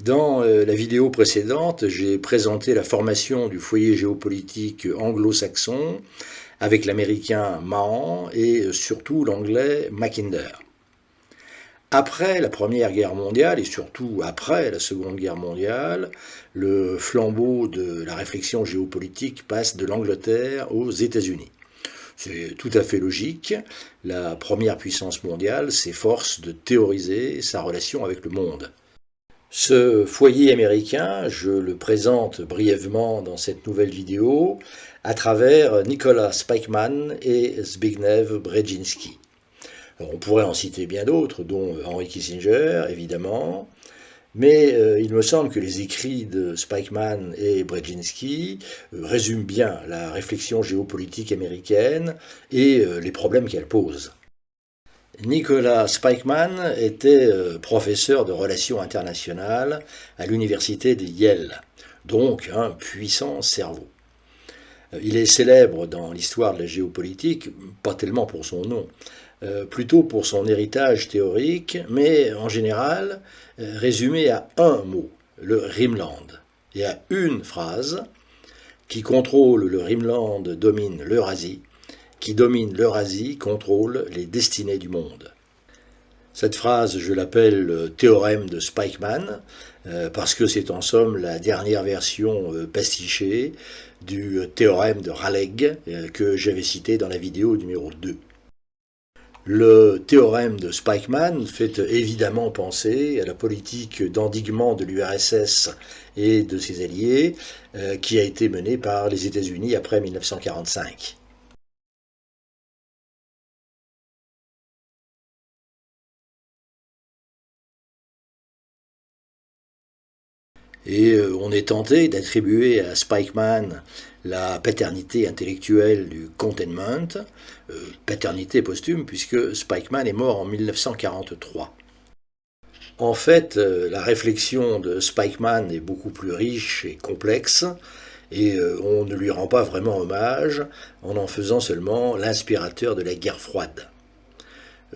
Dans la vidéo précédente, j'ai présenté la formation du foyer géopolitique anglo-saxon avec l'américain Mahan et surtout l'anglais Mackinder. Après la Première Guerre mondiale et surtout après la Seconde Guerre mondiale, le flambeau de la réflexion géopolitique passe de l'Angleterre aux États-Unis. C'est tout à fait logique. La première puissance mondiale s'efforce de théoriser sa relation avec le monde. Ce foyer américain, je le présente brièvement dans cette nouvelle vidéo à travers Nicholas Spykman et Zbigniew Brzezinski. On pourrait en citer bien d'autres, dont Henry Kissinger, évidemment, mais il me semble que les écrits de Spykman et Brzezinski résument bien la réflexion géopolitique américaine et les problèmes qu'elle pose. Nicholas Spykman était professeur de relations internationales à l'université de Yale, donc un puissant cerveau. Il est célèbre dans l'histoire de la géopolitique, pas tellement pour son nom, plutôt pour son héritage théorique, mais en général résumé à un mot, le Rhineland, et à une phrase: qui contrôle le Rhineland domine l'Eurasie, qui domine l'Eurasie contrôle les destinées du monde. Cette phrase, je l'appelle le théorème de Spykman, parce que c'est en somme la dernière version pastichée du théorème de Raleigh que j'avais cité dans la vidéo numéro 2. Le théorème de Spykman fait évidemment penser à la politique d'endiguement de l'URSS et de ses alliés qui a été menée par les États-Unis après 1945. Et on est tenté d'attribuer à Spykman la paternité intellectuelle du containment, paternité posthume puisque Spykman est mort en 1943. En fait, la réflexion de Spykman est beaucoup plus riche et complexe, et on ne lui rend pas vraiment hommage en faisant seulement l'inspirateur de la guerre froide.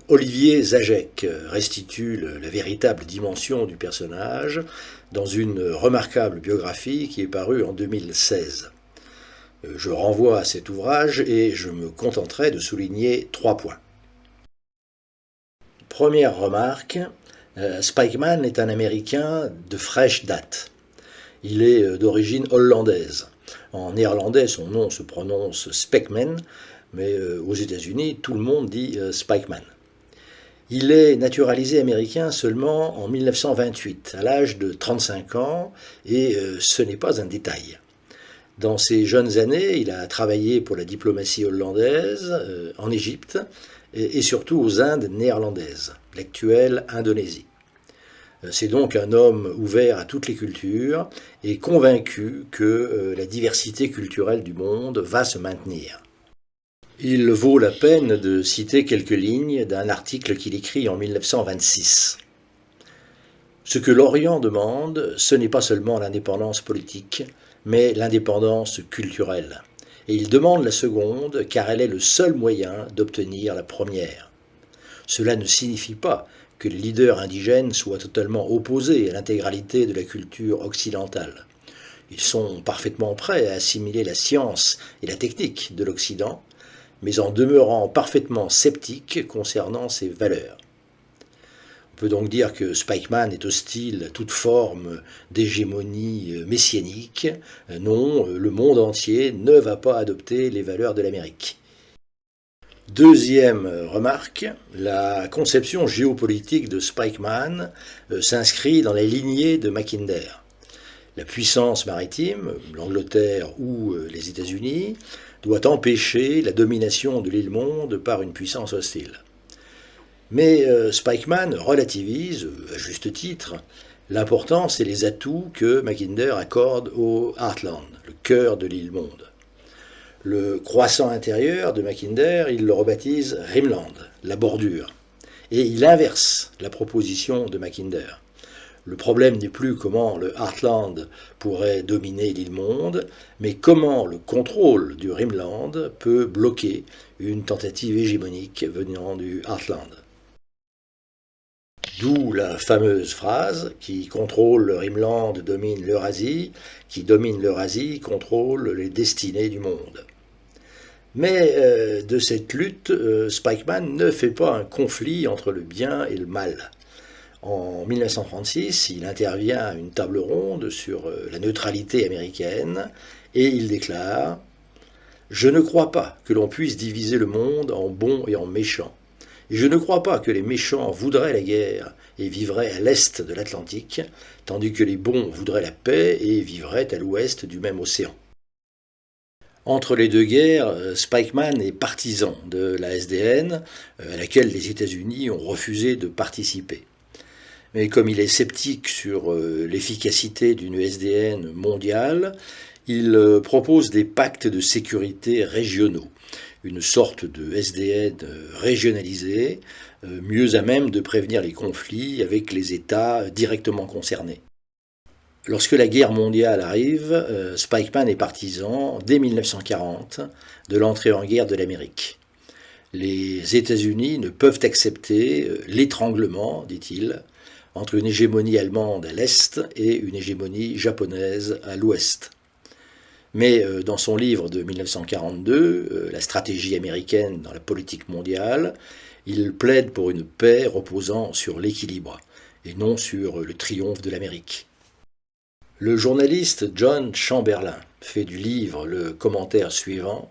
Olivier Zajac restitue la véritable dimension du personnage dans une remarquable biographie qui est parue en 2016. Je renvoie à cet ouvrage et je me contenterai de souligner 3 points. Première remarque, Spykman est un Américain de fraîche date. Il est d'origine hollandaise. En néerlandais, son nom se prononce Spekman, mais aux États-Unis, tout le monde dit Spykman. Il est naturalisé américain seulement en 1928, à l'âge de 35 ans, et ce n'est pas un détail. Dans ses jeunes années, il a travaillé pour la diplomatie hollandaise, en Égypte, et surtout aux Indes néerlandaises, l'actuelle Indonésie. C'est donc un homme ouvert à toutes les cultures et convaincu que la diversité culturelle du monde va se maintenir. Il vaut la peine de citer quelques lignes d'un article qu'il écrit en 1926. Ce que l'Orient demande, ce n'est pas seulement l'indépendance politique, mais l'indépendance culturelle. Et il demande la seconde car elle est le seul moyen d'obtenir la première. Cela ne signifie pas que les leaders indigènes soient totalement opposés à l'intégralité de la culture occidentale. Ils sont parfaitement prêts à assimiler la science et la technique de l'Occident, mais en demeurant parfaitement sceptiques concernant ses valeurs. On peut donc dire que Spykman est hostile à toute forme d'hégémonie messianique. Non, le monde entier ne va pas adopter les valeurs de l'Amérique. Deuxième remarque, la conception géopolitique de Spykman s'inscrit dans la lignée de Mackinder. La puissance maritime, l'Angleterre ou les États-Unis, doit empêcher la domination de l'île-monde par une puissance hostile. Mais Spykman relativise, à juste titre, l'importance et les atouts que Mackinder accorde au Heartland, le cœur de l'île-monde. Le croissant intérieur de Mackinder, il le rebaptise Rhineland, la bordure. Et il inverse la proposition de Mackinder. Le problème n'est plus comment le Heartland pourrait dominer l'île-monde, mais comment le contrôle du Rhineland peut bloquer une tentative hégémonique venant du Heartland. D'où la fameuse phrase qui contrôle le Rimland domine l'Eurasie, qui domine l'Eurasie contrôle les destinées du monde. Mais de cette lutte, Spikeman ne fait pas un conflit entre le bien et le mal. En 1936, il intervient à une table ronde sur la neutralité américaine et il déclare « Je ne crois pas que l'on puisse diviser le monde en bons et en méchants. Et je ne crois pas que les méchants voudraient la guerre et vivraient à l'est de l'Atlantique, tandis que les bons voudraient la paix et vivraient à l'ouest du même océan. » Entre les deux guerres, Spikeman est partisan de la SDN, à laquelle les États-Unis ont refusé de participer. Mais comme il est sceptique sur l'efficacité d'une SDN mondiale, il propose des pactes de sécurité régionaux, une sorte de SDN régionalisé, mieux à même de prévenir les conflits avec les États directement concernés. Lorsque la guerre mondiale arrive, Spikeman est partisan, dès 1940, de l'entrée en guerre de l'Amérique. Les États-Unis ne peuvent accepter l'étranglement, dit-il, entre une hégémonie allemande à l'est et une hégémonie japonaise à l'ouest. Mais dans son livre de 1942, La stratégie américaine dans la politique mondiale, il plaide pour une paix reposant sur l'équilibre et non sur le triomphe de l'Amérique. Le journaliste John Chamberlain fait du livre le commentaire suivant.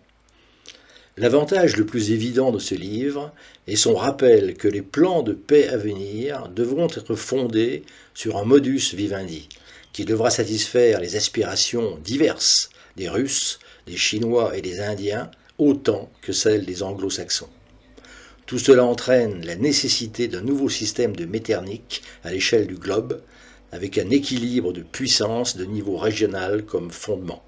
L'avantage le plus évident de ce livre est son rappel que les plans de paix à venir devront être fondés sur un modus vivendi, qui devra satisfaire les aspirations diverses des Russes, des Chinois et des Indiens, autant que celles des Anglo-Saxons. Tout cela entraîne la nécessité d'un nouveau système de Metternich à l'échelle du globe, avec un équilibre de puissance de niveau régional comme fondement.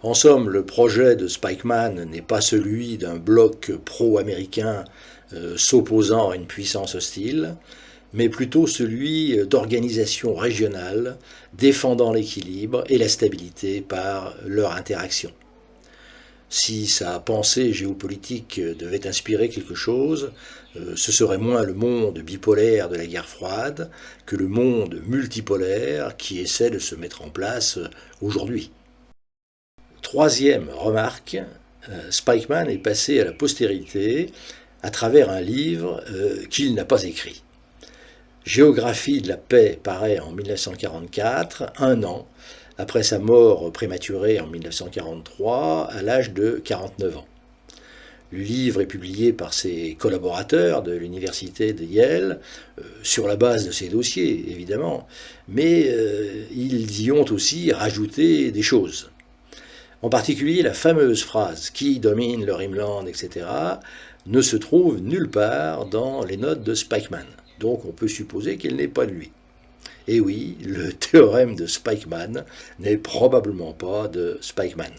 En somme, le projet de Spikeman n'est pas celui d'un bloc pro-américain s'opposant à une puissance hostile, mais plutôt celui d'organisations régionales défendant l'équilibre et la stabilité par leur interaction. Si sa pensée géopolitique devait inspirer quelque chose, ce serait moins le monde bipolaire de la guerre froide que le monde multipolaire qui essaie de se mettre en place aujourd'hui. Troisième remarque, Spikeman est passé à la postérité à travers un livre qu'il n'a pas écrit. Géographie de la paix paraît en 1944, un an après sa mort prématurée en 1943 à l'âge de 49 ans. Le livre est publié par ses collaborateurs de l'université de Yale, sur la base de ses dossiers évidemment, mais ils y ont aussi rajouté des choses. En particulier la fameuse phrase « qui domine le Rimland », etc. ne se trouve nulle part dans les notes de Spikeman. Donc on peut supposer qu'elle n'est pas de lui. Et oui, le théorème de Spikeman n'est probablement pas de Spikeman.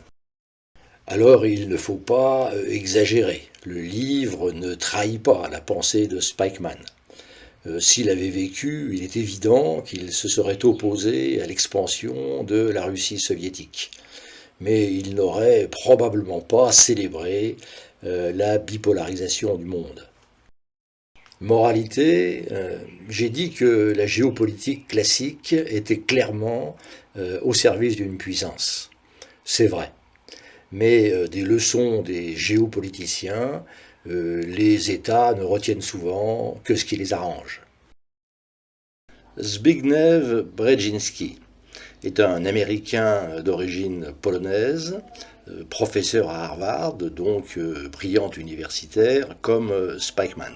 Alors il ne faut pas exagérer. Le livre ne trahit pas la pensée de Spikeman. S'il avait vécu, il est évident qu'il se serait opposé à l'expansion de la Russie soviétique. Mais il n'aurait probablement pas célébré la bipolarisation du monde. Moralité, j'ai dit que la géopolitique classique était clairement au service d'une puissance. C'est vrai. Mais des leçons des géopoliticiens, les États ne retiennent souvent que ce qui les arrange. Zbigniew Brzezinski est un Américain d'origine polonaise, professeur à Harvard, donc brillant universitaire, comme Spikeman.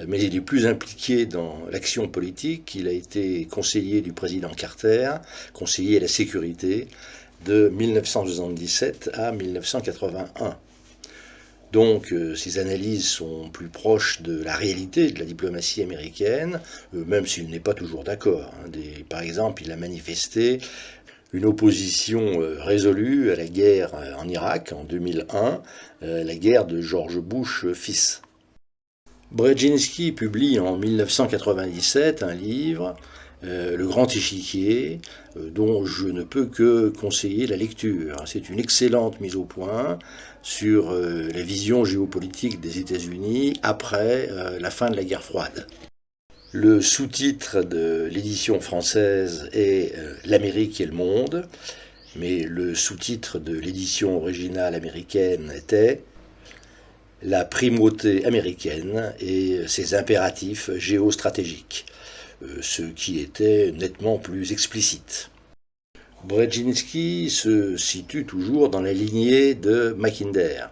Mais il est plus impliqué dans l'action politique. Il a été conseiller du président Carter, conseiller à la sécurité de 1977 à 1981. Donc ses analyses sont plus proches de la réalité de la diplomatie américaine, même s'il n'est pas toujours d'accord. Par exemple, il a manifesté une opposition résolue à la guerre en Irak en 2001, la guerre de George Bush fils. Brzezinski publie en 1997 un livre, Le Grand Échiquier, dont je ne peux que conseiller la lecture. C'est une excellente mise au point sur la vision géopolitique des États-Unis après la fin de la guerre froide. Le sous-titre de l'édition française est L'Amérique et le monde, mais le sous-titre de l'édition originale américaine était La primauté américaine et ses impératifs géostratégiques, ce qui était nettement plus explicite. Brzezinski se situe toujours dans la lignée de Mackinder.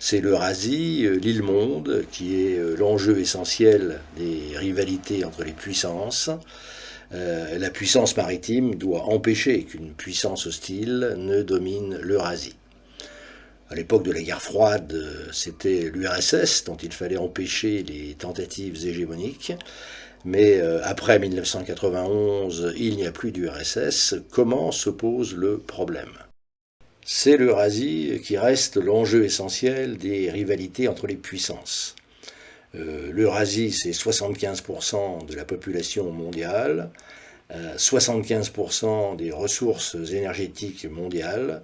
C'est l'Eurasie, l'île-monde, qui est l'enjeu essentiel des rivalités entre les puissances. La puissance maritime doit empêcher qu'une puissance hostile ne domine l'Eurasie. À l'époque de la guerre froide, c'était l'URSS dont il fallait empêcher les tentatives hégémoniques. Mais après 1991, il n'y a plus d'URSS. Comment se pose le problème ? C'est l'Eurasie qui reste l'enjeu essentiel des rivalités entre les puissances. L'Eurasie, c'est 75% de la population mondiale, 75% des ressources énergétiques mondiales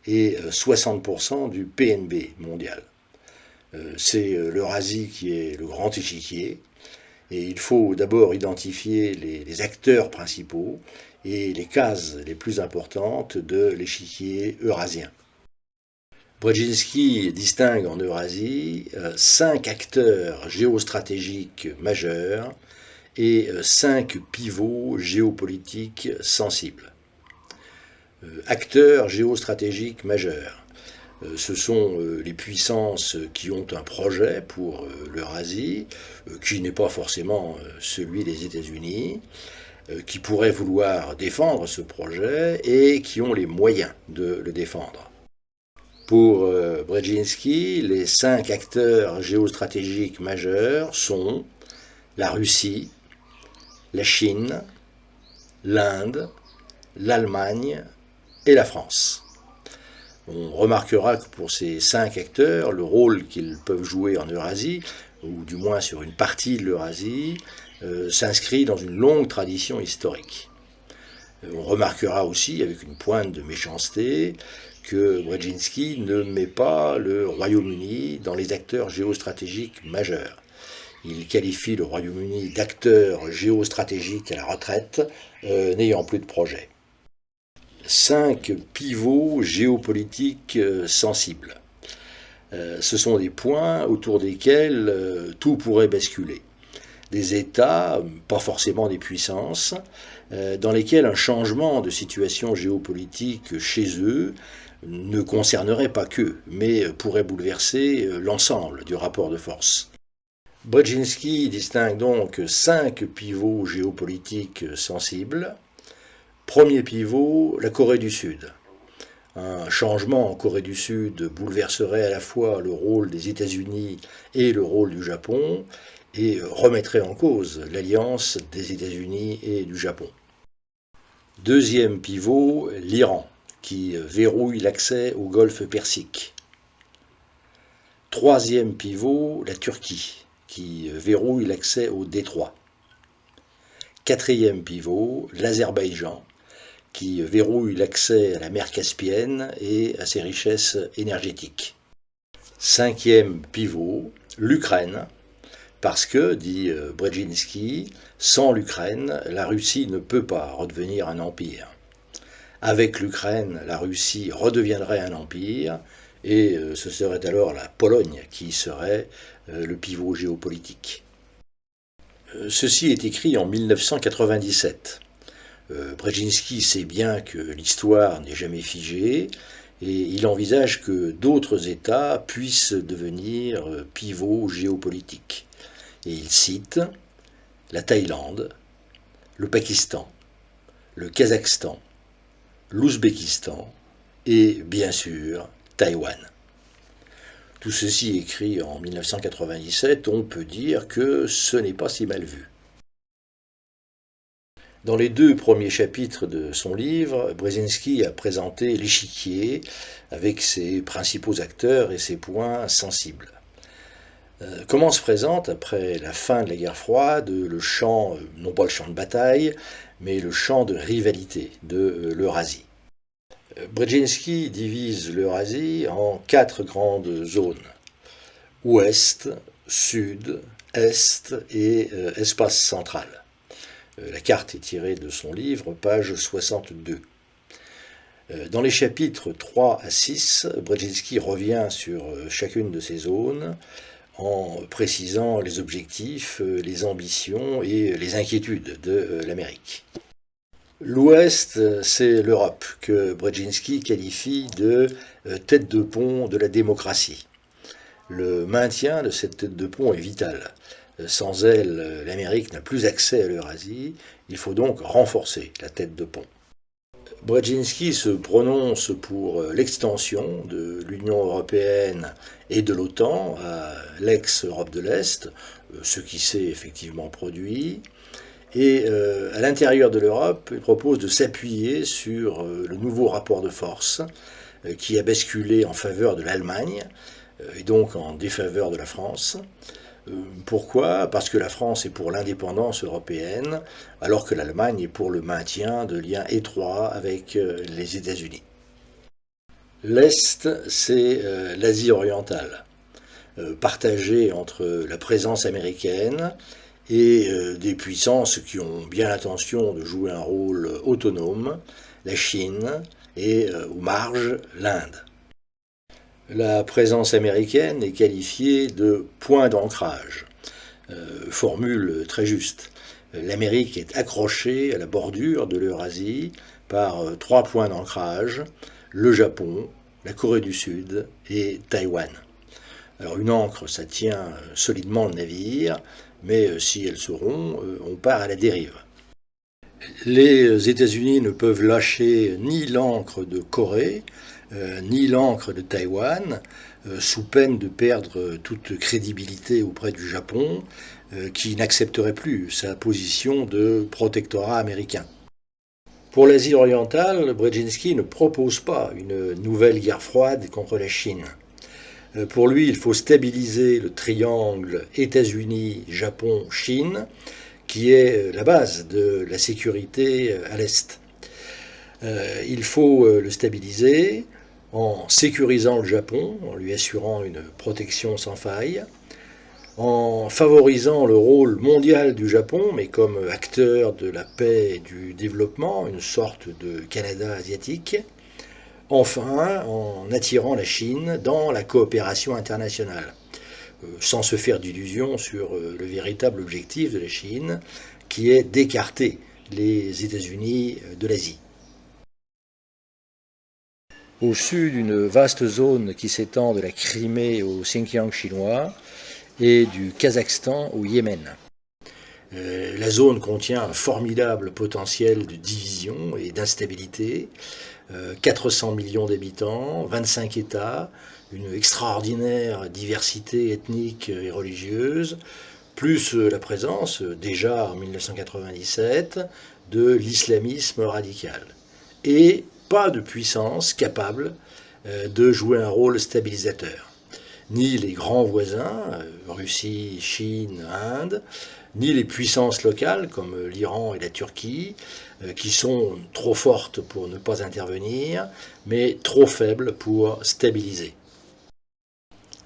et 60% du PNB mondial. C'est l'Eurasie qui est le grand échiquier. Et il faut d'abord identifier les acteurs principaux et les cases les plus importantes de l'échiquier eurasien. Brzezinski distingue en Eurasie 5 acteurs géostratégiques majeurs et 5 pivots géopolitiques sensibles. Acteurs géostratégiques majeurs. Ce sont les puissances qui ont un projet pour l'Eurasie, qui n'est pas forcément celui des États-Unis, qui pourraient vouloir défendre ce projet et qui ont les moyens de le défendre. Pour Brzezinski, les 5 acteurs géostratégiques majeurs sont la Russie, la Chine, l'Inde, l'Allemagne et la France. On remarquera que pour ces 5 acteurs, le rôle qu'ils peuvent jouer en Eurasie, ou du moins sur une partie de l'Eurasie, s'inscrit dans une longue tradition historique. On remarquera aussi, avec une pointe de méchanceté, que Brzezinski ne met pas le Royaume-Uni dans les acteurs géostratégiques majeurs. Il qualifie le Royaume-Uni d'acteur géostratégique à la retraite, n'ayant plus de projet. 5 pivots géopolitiques sensibles. Ce sont des points autour desquels tout pourrait basculer. Des États, pas forcément des puissances, dans lesquels un changement de situation géopolitique chez eux ne concernerait pas qu'eux, mais pourrait bouleverser l'ensemble du rapport de force. Brzezinski distingue donc 5 pivots géopolitiques sensibles. Premier pivot, la Corée du Sud. Un changement en Corée du Sud bouleverserait à la fois le rôle des États-Unis et le rôle du Japon et remettrait en cause l'alliance des États-Unis et du Japon. Deuxième pivot, l'Iran, qui verrouille l'accès au golfe Persique. Troisième pivot, la Turquie, qui verrouille l'accès au détroit. Quatrième pivot, l'Azerbaïdjan, qui verrouille l'accès à la mer Caspienne et à ses richesses énergétiques. Cinquième pivot, l'Ukraine, parce que, dit Brzezinski, sans l'Ukraine, la Russie ne peut pas redevenir un empire. Avec l'Ukraine, la Russie redeviendrait un empire, et ce serait alors la Pologne qui serait le pivot géopolitique. Ceci est écrit en 1997. Brzezinski sait bien que l'histoire n'est jamais figée et il envisage que d'autres États puissent devenir pivots géopolitiques. Et il cite la Thaïlande, le Pakistan, le Kazakhstan, l'Ouzbékistan et bien sûr Taïwan. Tout ceci écrit en 1997, on peut dire que ce n'est pas si mal vu. Dans les 2 premiers chapitres de son livre, Brzezinski a présenté l'échiquier avec ses principaux acteurs et ses points sensibles. Comment se présente, après la fin de la guerre froide, le champ, non pas le champ de bataille, mais le champ de rivalité de l'Eurasie ? Brzezinski divise l'Eurasie en 4 grandes zones. Ouest, sud, est et espace central. La carte est tirée de son livre, page 62. Dans les chapitres 3 à 6, Brzezinski revient sur chacune de ces zones en précisant les objectifs, les ambitions et les inquiétudes de l'Amérique. L'Ouest, c'est l'Europe, que Brzezinski qualifie de tête de pont de la démocratie. Le maintien de cette tête de pont est vital. Sans elle, l'Amérique n'a plus accès à l'Eurasie. Il faut donc renforcer la tête de pont. Brzezinski se prononce pour l'extension de l'Union européenne et de l'OTAN à l'ex-Europe de l'Est, ce qui s'est effectivement produit. Et à l'intérieur de l'Europe, il propose de s'appuyer sur le nouveau rapport de force qui a basculé en faveur de l'Allemagne et donc en défaveur de la France. Pourquoi? Parce que la France est pour l'indépendance européenne, alors que l'Allemagne est pour le maintien de liens étroits avec les États-Unis. L'Est, c'est l'Asie orientale, partagée entre la présence américaine et des puissances qui ont bien l'intention de jouer un rôle autonome, la Chine et, aux marges, l'Inde. La présence américaine est qualifiée de point d'ancrage, formule très juste. L'Amérique est accrochée à la bordure de l'Eurasie par 3 points d'ancrage, le Japon, la Corée du Sud et Taïwan. Alors une ancre, ça tient solidement le navire, mais si elle se rompt, on part à la dérive. Les États-Unis ne peuvent lâcher ni l'ancre de Corée, ni l'ancre de Taïwan, sous peine de perdre toute crédibilité auprès du Japon, qui n'accepterait plus sa position de protectorat américain. Pour l'Asie orientale, Brzezinski ne propose pas une nouvelle guerre froide contre la Chine. Pour lui, il faut stabiliser le triangle États-Unis, Japon, Chine, qui est la base de la sécurité à l'Est. Il faut le stabiliser en sécurisant le Japon, en lui assurant une protection sans faille, en favorisant le rôle mondial du Japon, mais comme acteur de la paix et du développement, une sorte de Canada asiatique, enfin en attirant la Chine dans la coopération internationale, sans se faire d'illusions sur le véritable objectif de la Chine, qui est d'écarter les États-Unis de l'Asie. Au sud, une vaste zone qui s'étend de la Crimée au Xinjiang chinois et du Kazakhstan au Yémen. La zone contient un formidable potentiel de division et d'instabilité, 400 millions d'habitants, 25 États, une extraordinaire diversité ethnique et religieuse, plus la présence, déjà en 1997, de l'islamisme radical. Et pas de puissance capable de jouer un rôle stabilisateur. Ni les grands voisins, Russie, Chine, Inde, ni les puissances locales comme l'Iran et la Turquie, qui sont trop fortes pour ne pas intervenir, mais trop faibles pour stabiliser.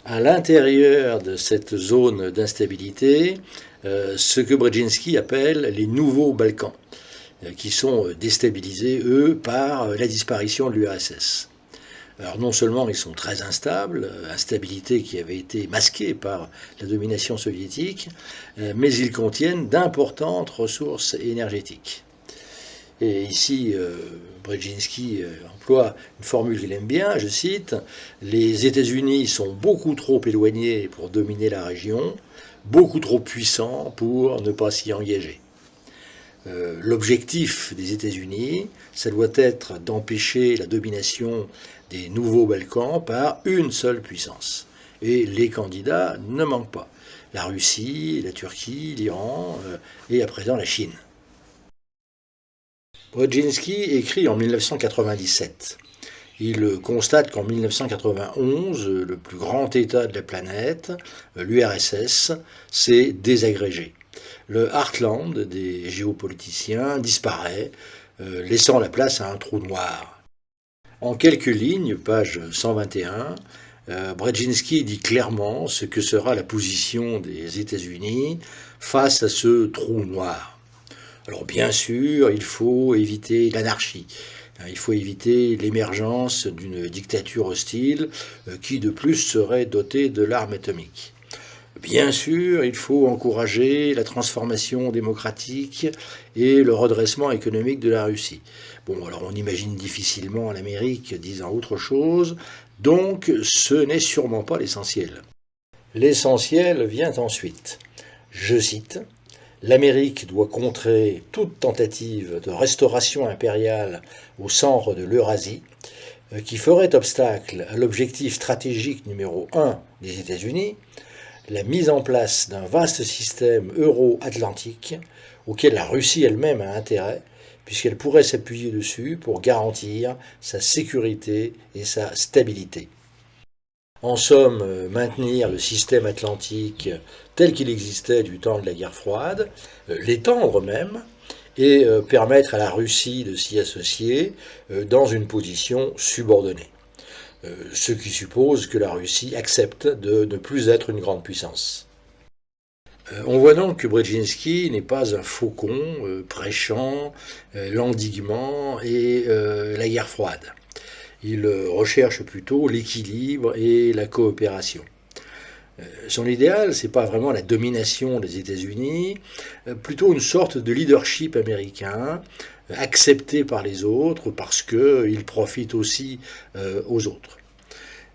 À l'intérieur de cette zone d'instabilité, ce que Brzezinski appelle les nouveaux Balkans, qui sont déstabilisés, eux, par la disparition de l'URSS. Alors non seulement ils sont très instables, instabilité qui avait été masquée par la domination soviétique, mais ils contiennent d'importantes ressources énergétiques. Et ici, Brzezinski emploie une formule qu'il aime bien, je cite, « Les États-Unis sont beaucoup trop éloignés pour dominer la région, beaucoup trop puissants pour ne pas s'y engager. » L'objectif des États-Unis, ça doit être d'empêcher la domination des nouveaux Balkans par une seule puissance. Et les candidats ne manquent pas. La Russie, la Turquie, l'Iran et à présent la Chine. Brzezinski écrit en 1997. Il constate qu'en 1991, le plus grand État de la planète, l'URSS, s'est désagrégé. Le heartland des géopoliticiens disparaît, laissant la place à un trou noir. En quelques lignes, page 121, Brzezinski dit clairement ce que sera la position des États-Unis face à ce trou noir. Alors bien sûr, il faut éviter l'anarchie. Il faut éviter l'émergence d'une dictature hostile qui de plus serait dotée de l'arme atomique. Bien sûr, il faut encourager la transformation démocratique et le redressement économique de la Russie. Bon, alors on imagine difficilement l'Amérique disant autre chose, donc ce n'est sûrement pas l'essentiel. L'essentiel vient ensuite. Je cite, l'Amérique doit contrer toute tentative de restauration impériale au centre de l'Eurasie qui ferait obstacle à l'objectif stratégique numéro 1 des États-Unis, la mise en place d'un vaste système euro-atlantique auquel la Russie elle-même a intérêt, puisqu'elle pourrait s'appuyer dessus pour garantir sa sécurité et sa stabilité. En somme, maintenir le système atlantique tel qu'il existait du temps de la guerre froide, l'étendre même, et permettre à la Russie de s'y associer dans une position subordonnée. Ce qui suppose que la Russie accepte de ne plus être une grande puissance. On voit donc que Brzezinski n'est pas un faucon prêchant l'endiguement et la guerre froide. Il recherche plutôt l'équilibre et la coopération. Son idéal, c'est pas vraiment la domination des États-Unis, plutôt une sorte de leadership américain accepté par les autres parce qu'il profite aussi aux autres.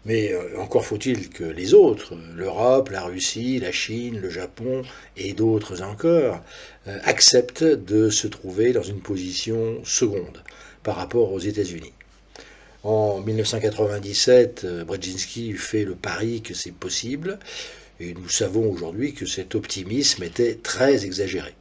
Mais encore faut-il que les autres, l'Europe, la Russie, la Chine, le Japon et d'autres encore, acceptent de se trouver dans une position seconde par rapport aux États-Unis. En 1997, Brzezinski fait le pari que c'est possible, et nous savons aujourd'hui que cet optimisme était très exagéré.